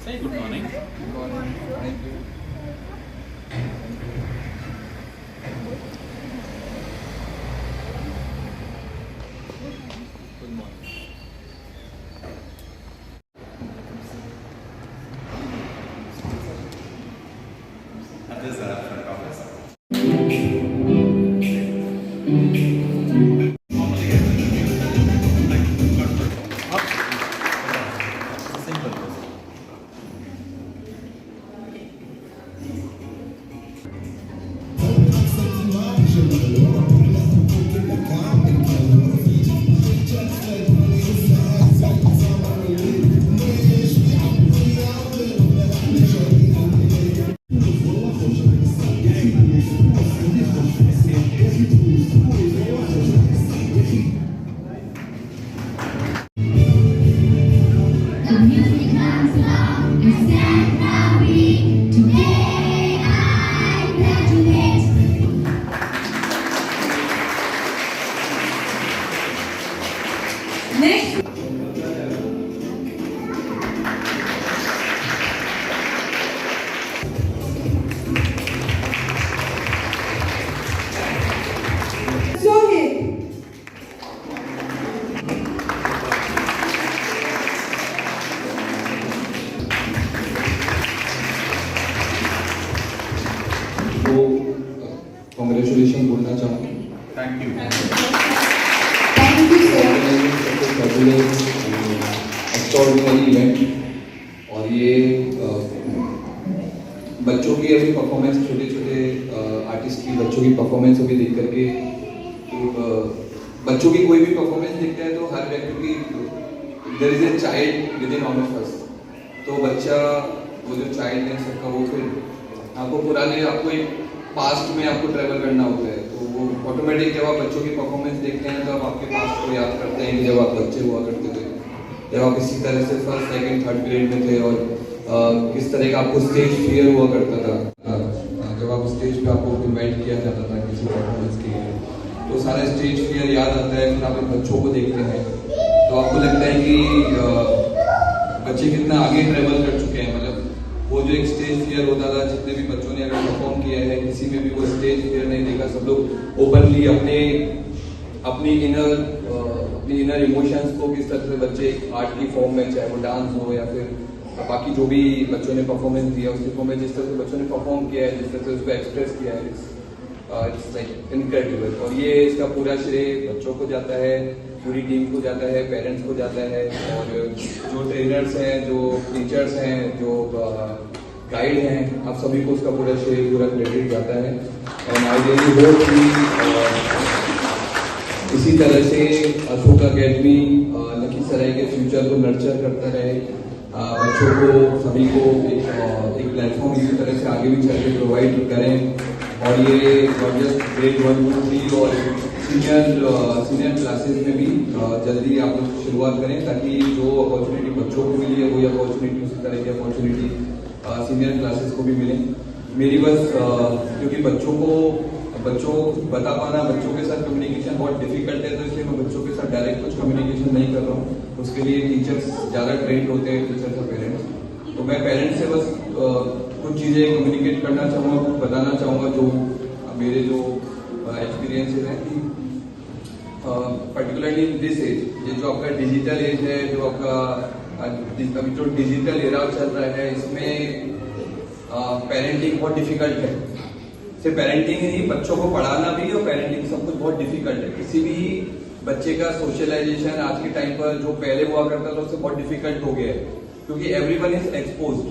Say good morning. Good morning. Thank you. Good morning. This is our front office. Simple process. The music comes along and stand proudly. Today I graduate. Next. Sohib. तो congratulation बोलना चाहूँगा Thank you. Thank you, sir. Extraordinary event और ये बच्चों की अभी performance छोटे छोटे आर्टिस्ट की बच्चों की परफॉर्मेंस अभी देख करके तो बच्चों की कोई भी परफॉर्मेंस देखता है तो हर व्यक्ति की there is a child within all of us. तो बच्चा वो जो चाइल्ड है सबका वो फिर आपको पुराने आपको एक पास्ट में आपको ट्रैवल करना होता है तो वो ऑटोमेटिक जब आप बच्चों की परफॉर्मेंस देखते हैं तो आप आपके पास्ट को याद करते हैं कि जब आप बच्चे हुआ करते थे, जब आप इसी तरह से फर्स्ट सेकंड थर्ड ग्रेड में थे और किस तरह का आपको स्टेज फियर हुआ करता था। जब आप स्टेज पे आपको इनवाइट किया जाता था किसी परफॉर्मेंस के लिए तो सारा स्टेज फियर याद आता है। फिर आप इन बच्चों को देखते हैं तो आपको लगता है कि बच्चे कितना आगे ट्रैवल कर चुके हैं। मतलब वो जो एक स्टेज फियर होता था, जितने भी बच्चों ने अगर परफॉर्म किया है किसी में भी वो स्टेज फियर नहीं देखा। सब लोग ओपनली अपनी इनर इमोशंस को किस तरह से बच्चे आर्ट की फॉर्म में, चाहे वो डांस हो या फिर बाकी जो भी बच्चों ने परफॉर्मेंस दिया उसकी फॉर्म में, जिस तरह से बच्चों ने परफॉर्म किया है, जिस तरह से उसको एक्सप्रेस किया है, इट्स लाइक इनक्रेडिबल। और ये इसका पूरा श्रेय बच्चों को जाता है, पूरी टीम को जाता है, पेरेंट्स को जाता है और जो ट्रेनर्स हैं, जो टीचर्स हैं, जो गाइड हैं, आप सभी को उसका पूरा श्रेय, पूरा क्रेडिट जाता है। एंड आई रियली होप कि इसी तरह से अशोक अकेडमी लखीसराय के फ्यूचर को नर्चर करता रहे, बच्चों को सभी को एक प्लेटफॉर्म इसी तरह से आगे भी चल के प्रोवाइड करें। और ये नॉट जस्ट ग्रेड 1, 2, 3 और सीनियर क्लासेस में भी जल्दी आप लोग शुरुआत करें ताकि जो अपॉर्चुनिटी बच्चों को मिली है वही अपॉर्चुनिटी उसी तरह की अपॉर्चुनिटी सीनियर क्लासेस को भी मिले। मेरी बस क्योंकि बच्चों को बता पाना, बच्चों के साथ कम्युनिकेशन बहुत डिफिकल्ट है तो इसलिए मैं बच्चों के साथ डायरेक्ट कुछ कम्युनिकेशन नहीं कर रहा हूँ। उसके लिए टीचर्स ज़्यादा ट्रेंड होते हैं, टीचर्स और पेरेंट्स। तो मैं पेरेंट्स से बस कुछ चीज़ें कम्युनिकेट करना चाहूँगा, कुछ बताना चाहूँगा जो मेरे जो एक्सपीरियंसेस हैं कि पर्टिकुलरली इन दिस एज, ये जो आपका डिजिटल एज है, जो आपका अभी जो डिजिटल एरा चल रहा है, इसमें पेरेंटिंग बहुत डिफिकल्ट है। सिर्फ पेरेंटिंग ही नहीं, बच्चों को पढ़ाना भी और पेरेंटिंग सब कुछ बहुत डिफिकल्ट है। किसी भी बच्चे का सोशलाइजेशन आज के टाइम पर जो पहले हुआ करता था उससे बहुत डिफिकल्ट हो गया है क्योंकि एवरीवन इज एक्सपोज्ड।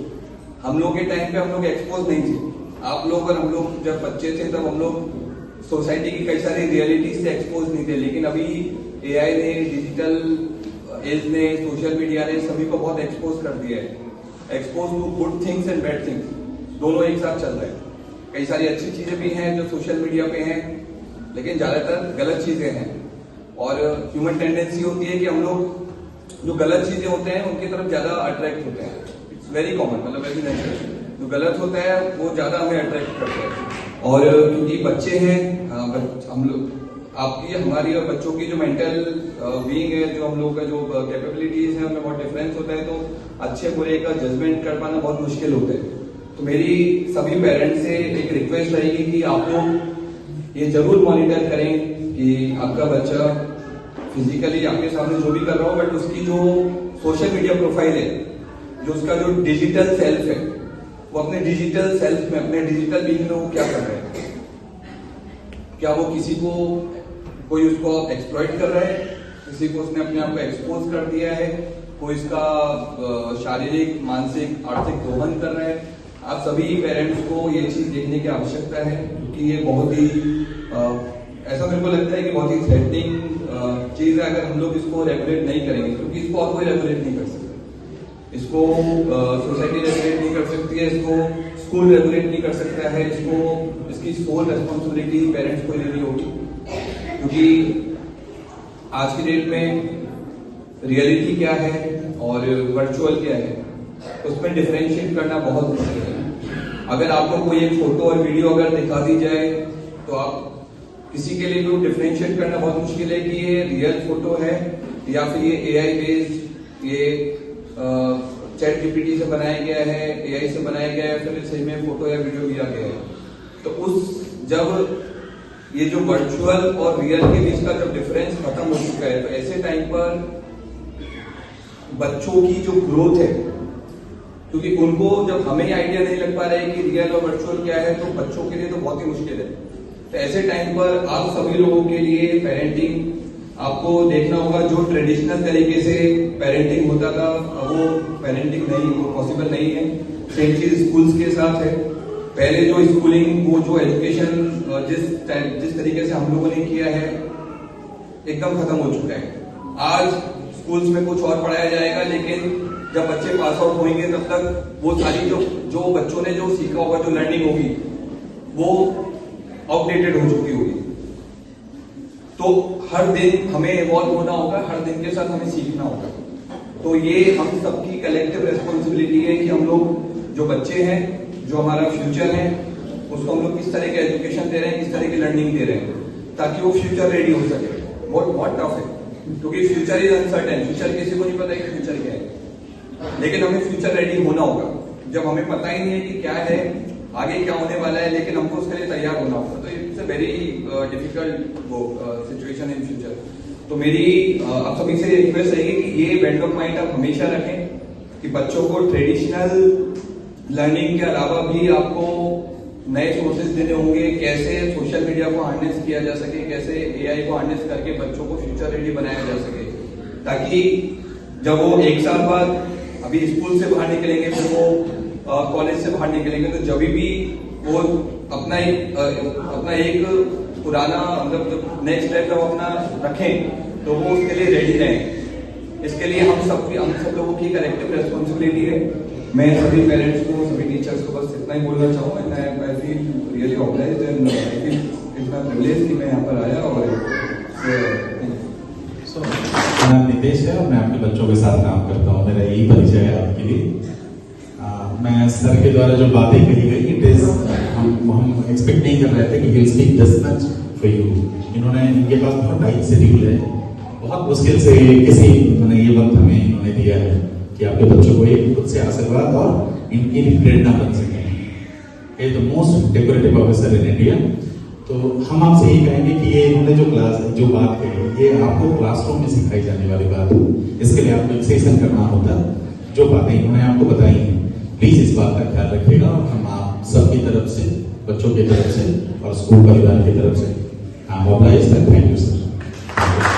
हम लोग के टाइम पे हम लोग एक्सपोज नहीं थे। आप लोग और हम लोग जब बच्चे थे तब हम लोग सोसाइटी की कई सारी रियलिटीज से एक्सपोज नहीं थे, लेकिन अभी एआई ने, डिजिटल एज ने, सोशल मीडिया ने सभी को बहुत एक्सपोज कर दिया है। Expose to good things and bad things, दोनों एक साथ चल रहे हैं। कई सारी अच्छी चीजें भी हैं जो सोशल मीडिया पे हैं, लेकिन ज्यादातर गलत चीजें हैं। और ह्यूमन टेंडेंसी होती है कि हम लोग जो गलत चीजें होते हैं उनकी तरफ ज्यादा अट्रैक्ट होते हैं। इट्स वेरी कॉमन, मतलब वेरी नेचुरल। जो गलत होता है वो ज्यादा हमें अट्रैक्ट करता है। और क्योंकि बच्चे हैं, हम लोग आपकी हमारी और बच्चों की जो मेंटल बीइंग है, जो हम लोगों का जो कैपेबिलिटीज है, उनमें बहुत डिफरेंस होता है, तो अच्छे बुरे का जजमेंट कर पाना बहुत मुश्किल होता है। तो मेरी सभी पेरेंट्स से एक रिक्वेस्ट रहेगी कि आप लोग ये जरूर मॉनिटर करें कि आपका बच्चा फिजिकली आपके सामने जो भी कर रहा हो, बट उसकी जो सोशल मीडिया प्रोफाइल है, जो उसका जो डिजिटल सेल्फ है, वो अपने डिजिटल सेल्फ में, अपने डिजिटल बीइंग में वो क्या कर रहा है। क्या वो किसी को, कोई उसको एक्सप्लॉइट कर रहा है, किसी को उसने अपने आप को एक्सपोज कर दिया है, कोई इसका शारीरिक, मानसिक, आर्थिक दोहन कर रहा है। आप सभी पेरेंट्स को ये चीज देखने की आवश्यकता है, क्योंकि ये बहुत ही ऐसा मेरे को लगता है कि बहुत ही थ्रेटनिंग चीज है अगर हम लोग इसको रेगुलेट नहीं करेंगे, क्योंकि इसको और कोई रेगुलेट नहीं कर सकता। इसको सोसाइटी रेगुलेट नहीं कर सकती है, इसको स्कूल रेगुलेट नहीं कर सकता है, इसको इसकी सोल रेस्पॉन्सिबिलिटी पेरेंट्स को लेनी होगी, क्योंकि आज की डेट में रियलिटी क्या है और वर्चुअल क्या है, उसमें डिफरेंशिएट करना बहुत मुश्किल है। अगर आपको कोई एक फोटो और वीडियो अगर दिखा दी जाए, तो आप किसी के लिए भी डिफरेंशिएट करना बहुत मुश्किल है कि ये रियल फोटो है या फिर ये एआई बेस्ड, ये चैट जीपीटी से बनाया गया है, एआई से बनाया गया है, फिर सही में फोटो या वीडियो लिया गया है। तो जब ये जो वर्चुअल और रियल के बीच का जब डिफरेंस खत्म हो चुका है, तो ऐसे टाइम पर बच्चों की जो ग्रोथ है, क्योंकि उनको जब हमें आइडिया नहीं लग पा रहा है कि रियल और वर्चुअल क्या है, तो बच्चों के लिए तो बहुत ही मुश्किल है। तो ऐसे टाइम पर आप सभी लोगों के लिए पेरेंटिंग आपको देखना होगा, जो ट्रेडिशनल तरीके से पेरेंटिंग होता था, वो पेरेंटिंग नहीं, वो पॉसिबल नहीं है। सेम चीज स्कूल्स के साथ है। पहले जो स्कूलिंग, वो जो एजुकेशन जिस तरीके से हम लोगों ने किया है, एकदम खत्म हो चुका है। आज स्कूल्स में कुछ और पढ़ाया जाएगा, लेकिन जब बच्चे पास आउट होंगे तब तक वो सारी जो बच्चों ने जो सीखा होगा, जो लर्निंग होगी, वो आउटडेटेड हो चुकी होगी। तो हर दिन हमें इवॉल्व होना होगा, हर दिन के साथ हमें सीखना होगा। तो ये हम सबकी कलेक्टिव रेस्पॉन्सिबिलिटी है कि हम लोग जो बच्चे हैं, जो हमारा फ्यूचर है, उसको हम लोग किस तरह के एजुकेशन दे रहे हैं, किस तरह की लर्निंग दे रहे हैं, ताकि वो फ्यूचर रेडी हो सके। बहुत टफ है, क्योंकि फ्यूचर इज अनसर्टेन। फ्यूचर किसी को नहीं पता कि फ्यूचर क्या है, लेकिन हमें फ्यूचर रेडी होना होगा। जब हमें पता ही नहीं है कि क्या है, आगे क्या होने वाला है, लेकिन हमको उसके लिए तैयार होना होगा। तो it's a very difficult situation in future. तो मेरी आप सभी से रिक्वेस्ट रहेगी कि ये बैक ऑफ माइंड आप हमेशा रखें कि बच्चों को ट्रेडिशनल लर्निंग के अलावा भी आपको नए सोर्सेज देने होंगे, कैसे सोशल मीडिया को हार्नेस किया जा सके, कैसे एआई को हार्नेस करके बच्चों को फ्यूचर रेडी बनाया जा सके, ताकि जब वो 1 साल बाद अभी स्कूल से बाहर निकलेंगे, फिर वो कॉलेज से बाहर निकलेंगे, तो जब भी वो अपना एक पुराना मतलब नेक्स्ट स्टेप जब अपना रखें, तो वो उसके लिए रेडी रहें। इसके लिए हम सब लोगों की कलेक्टिव रेस्पॉन्सिबिलिटी है। मैं सभी पेरेंट्स को, सभी टीचर्स को बस इतना ही बोलना चाहूँगा। I feel really obliged and I feel it's my privilege कि मैं यहाँ पर आया। और मेरा नाम नितेश है और मैं आपके बच्चों के साथ काम करता हूँ। मेरा यही परिचय है आपके लिए। मैं सर के द्वारा जो बातें कही गई, इट इज हम एक्सपेक्ट नहीं कर रहे थे कि he will speak this much for you. इनके पास बहुत टाइट शेड्यूल है, बहुत मुश्किल से किसी ये वक्त हमें इन्होंने दिया है कि आपके बच्चों को एक खुद से आशीर्वाद और इनकी भी प्रेरणा बन सके। The most decorative officer in India. तो हम आपसे यही कहेंगे कि ये इन्होंने जो बात कही, ये आपको क्लासरूम में सिखाई जाने वाली बात है। इसके लिए आपको एक सेशन करना होता। जो बातें इन्होंने आपको बताई हैं, प्लीज इस बात का ख्याल रखिएगा। और हम आप सबकी तरफ से, बच्चों की तरफ से और स्कूल परिवार की तरफ से, थैंक यू सर।